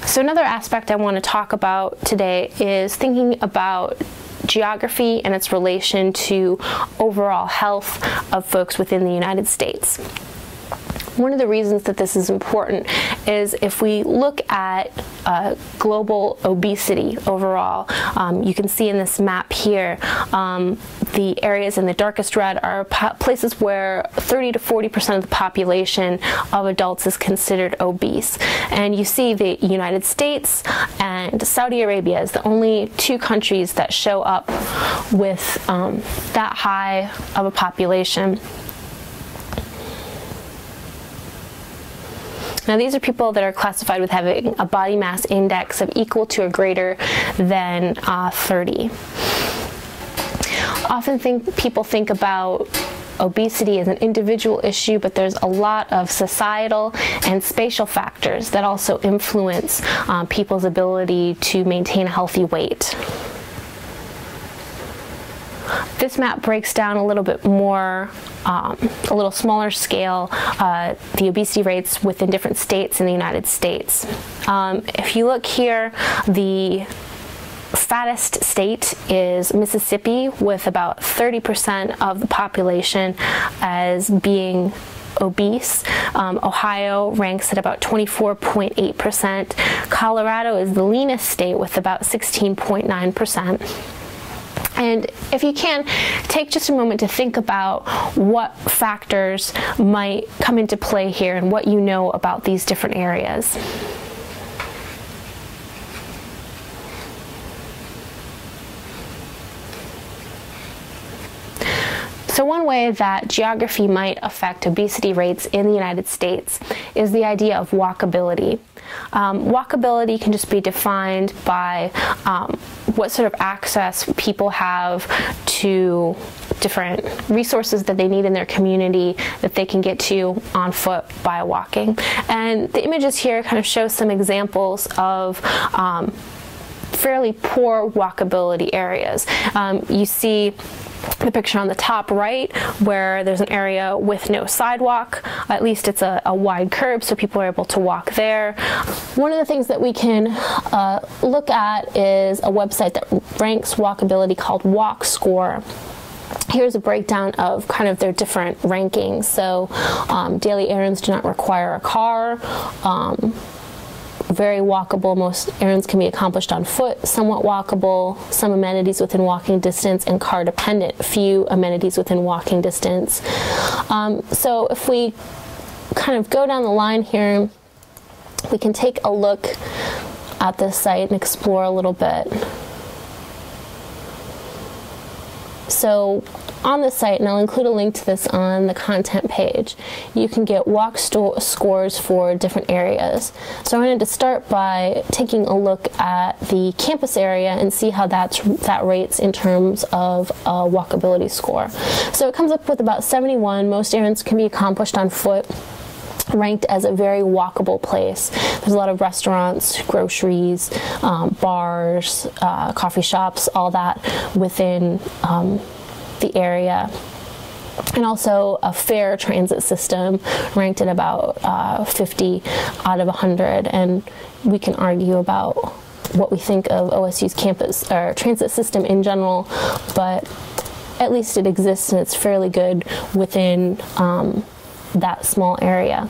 So another aspect I want to talk about today is thinking about geography and its relation to overall health of folks within the United States. One of the reasons that this is important is if we look at global obesity overall, you can see in this map here, the areas in the darkest red are places where 30 to 40% of the population of adults is considered obese. And you see the United States and Saudi Arabia as the only two countries that show up with that high of a population. Now these are people that are classified with having a body mass index of equal to or greater than 30. Often people think about obesity as an individual issue, but there's a lot of societal and spatial factors that also influence people's ability to maintain a healthy weight. This map breaks down a little bit more, a little smaller scale, the obesity rates within different states in the United States. If you look here, the fattest state is Mississippi, with about 30% of the population as being obese. Ohio ranks at about 24.8%. Colorado is the leanest state with about 16.9%. And if you can, take just a moment to think about what factors might come into play here and what you know about these different areas. So one way that geography might affect obesity rates in the United States is the idea of walkability. Walkability can just be defined by what sort of access people have to different resources that they need in their community that they can get to on foot by walking. And the images here kind of show some examples of fairly poor walkability areas. You see the picture on the top right where there's an area with no sidewalk. At least it's a wide curb so people are able to walk there. One of the things that we can look at is a website that ranks walkability called WalkScore. Here's a breakdown of kind of their different rankings. So daily errands do not require a car. Very walkable, most errands can be accomplished on foot, somewhat walkable, some amenities within walking distance, and car dependent, few amenities within walking distance. So if we kind of go down the line here, we can take a look at this site and explore a little bit. So on the site, and I'll include a link to this on the content page, you can get walk scores for different areas. So I wanted to start by taking a look at the campus area and see how that rates in terms of a walkability score. So it comes up with about 71. Most errands can be accomplished on foot, ranked as a very walkable place. There's a lot of restaurants, groceries, bars, coffee shops, all that within the area. And also a fair transit system, ranked at about 50 out of 100. And we can argue about what we think of OSU's campus or transit system in general, but at least it exists and it's fairly good within that small area.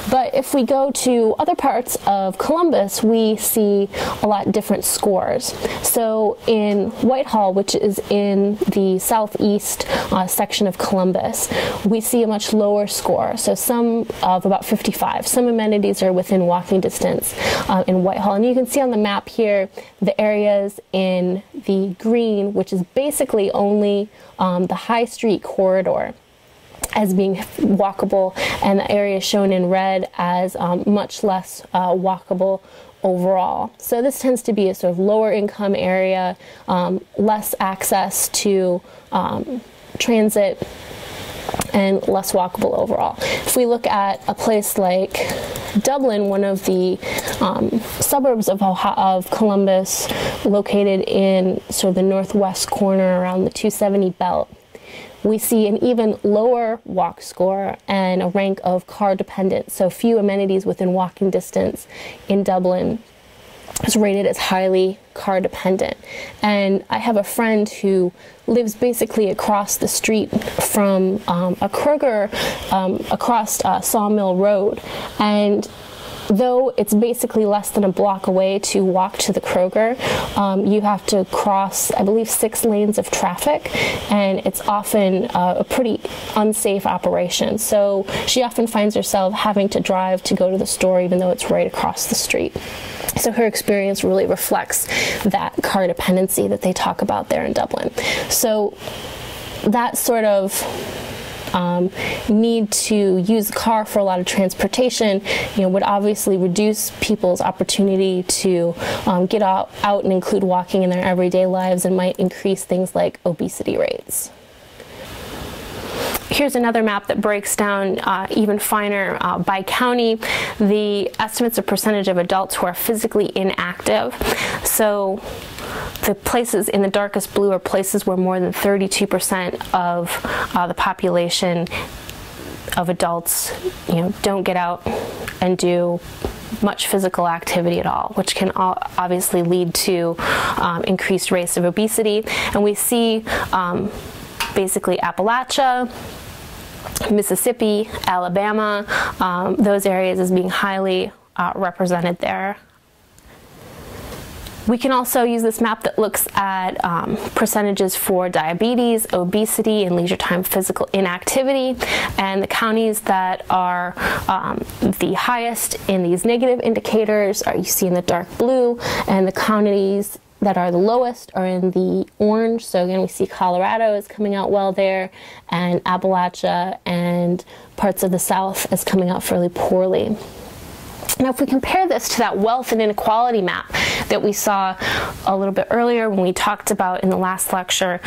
But if we go to other parts of Columbus, we see a lot different scores. So in Whitehall, which is in the southeast section of Columbus, we see a much lower score. So some of about 55. Some amenities are within walking distance in Whitehall. And you can see on the map here the areas in the green, which is basically only the High Street corridor, as being walkable, and the area shown in red as much less walkable overall. So this tends to be a sort of lower income area, less access to transit, and less walkable overall. If we look at a place like Dublin, one of the suburbs of Columbus, located in sort of the northwest corner around the 270 belt, we see an even lower walk score and a rank of car dependent, so few amenities within walking distance in Dublin. is rated as highly car dependent. And I have a friend who lives basically across the street from a Kroger across Sawmill Road, and though it's basically less than a block away to walk to the Kroger, you have to cross, I believe, 6 lanes of traffic, and it's often a pretty unsafe operation. So she often finds herself having to drive to go to the store even though it's right across the street. So her experience really reflects that car dependency that they talk about there in Dublin. So that sort of need to use the car for a lot of transportation, would obviously reduce people's opportunity to get out and include walking in their everyday lives, and might increase things like obesity rates. Here's another map that breaks down even finer by county the estimates of percentage of adults who are physically inactive. So the places in the darkest blue are places where more than 32% of the population of adults, don't get out and do much physical activity at all, which can obviously lead to increased rates of obesity. And we see basically Appalachia, Mississippi, Alabama, those areas as being highly represented there. We can also use this map that looks at percentages for diabetes, obesity, and leisure time physical inactivity, and the counties that are the highest in these negative indicators are you see in the dark blue, and the counties that are the lowest are in the orange. So again, we see Colorado is coming out well there, and Appalachia and parts of the South is coming out fairly poorly. Now, if we compare this to that wealth and inequality map that we saw a little bit earlier when we talked about in the last lecture,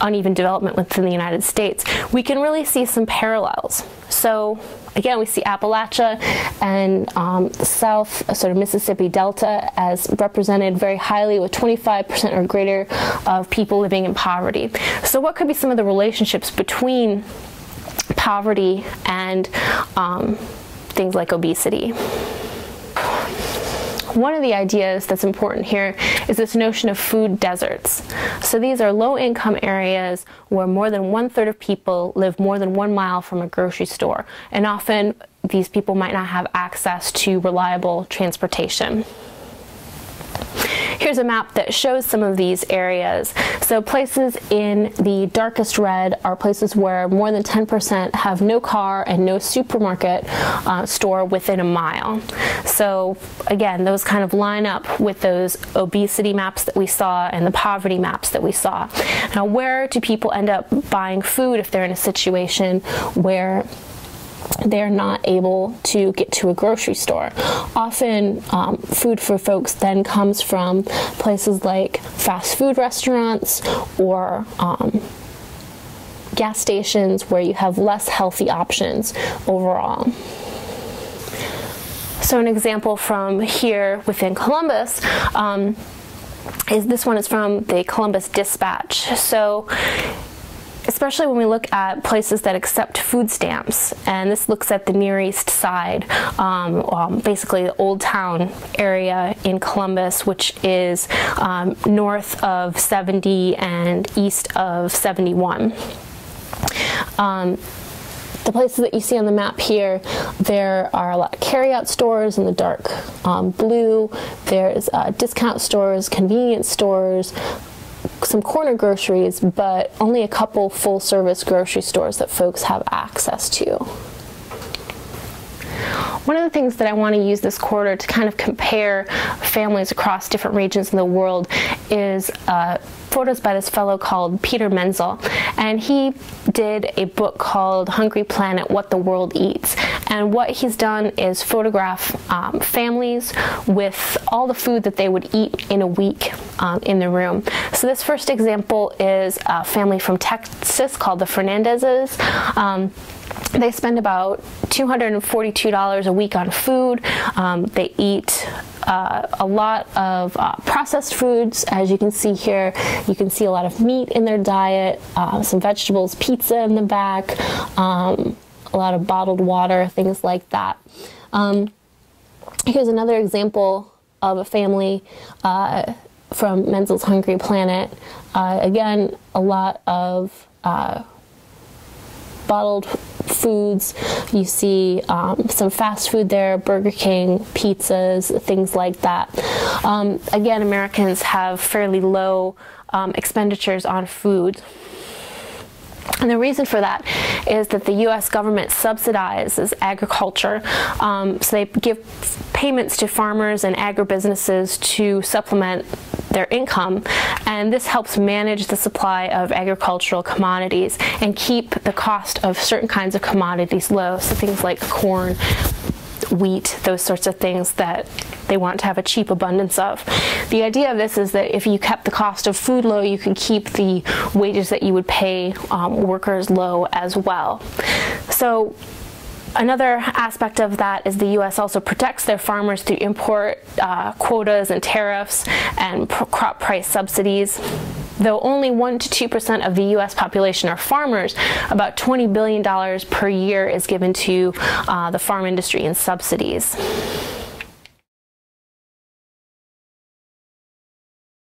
uneven development within the United States, we can really see some parallels. So again, we see Appalachia and the South, sort of Mississippi Delta, as represented very highly with 25% or greater of people living in poverty. So what could be some of the relationships between poverty and things like obesity? One of the ideas that's important here is this notion of food deserts. So these are low-income areas where more than 1/3 of people live more than 1 mile from a grocery store, and often these people might not have access to reliable transportation. Here's a map that shows some of these areas. So places in the darkest red are places where more than 10% have no car and no supermarket store within a mile. So again, those kind of line up with those obesity maps that we saw and the poverty maps that we saw. Now, where do people end up buying food if they're in a situation where they're not able to get to a grocery store? Often food for folks then comes from places like fast food restaurants or gas stations where you have less healthy options overall. So an example from here within Columbus is this one is from the Columbus Dispatch. So especially when we look at places that accept food stamps, and this looks at the Near East Side, basically the Old Town area in Columbus, which is north of 70 and east of 71. The places that you see on the map here, there are a lot of carryout stores in the dark blue. There's discount stores, convenience stores, some corner groceries, but only a couple full-service grocery stores that folks have access to. One of the things that I want to use this quarter to kind of compare families across different regions in the world is photos by this fellow called Peter Menzel, and he did a book called Hungry Planet: What the World Eats. And what he's done is photograph families with all the food that they would eat in a week in the room. So this first example is a family from Texas called the Fernandezes. They spend about $242 a week on food. They eat a lot of processed foods. As you can see here, you can see a lot of meat in their diet, some vegetables, pizza in the back, a lot of bottled water, things like that. Here's another example of a family from Menzel's Hungry Planet. Again, a lot of bottled foods. You see some fast food there, Burger King, pizzas, things like that. Again, Americans have fairly low expenditures on food. And the reason for that is that the U.S. government subsidizes agriculture. So they give payments to farmers and agribusinesses to supplement their income, and this helps manage the supply of agricultural commodities and keep the cost of certain kinds of commodities low. So things like corn, wheat, those sorts of things that they want to have a cheap abundance of. The idea of this is that if you kept the cost of food low, you can keep the wages that you would pay workers low as well. So another aspect of that is the U.S. also protects their farmers through import quotas and tariffs and crop price subsidies. Though only 1 to 2% of the U.S. population are farmers, about $20 billion per year is given to the farm industry in subsidies.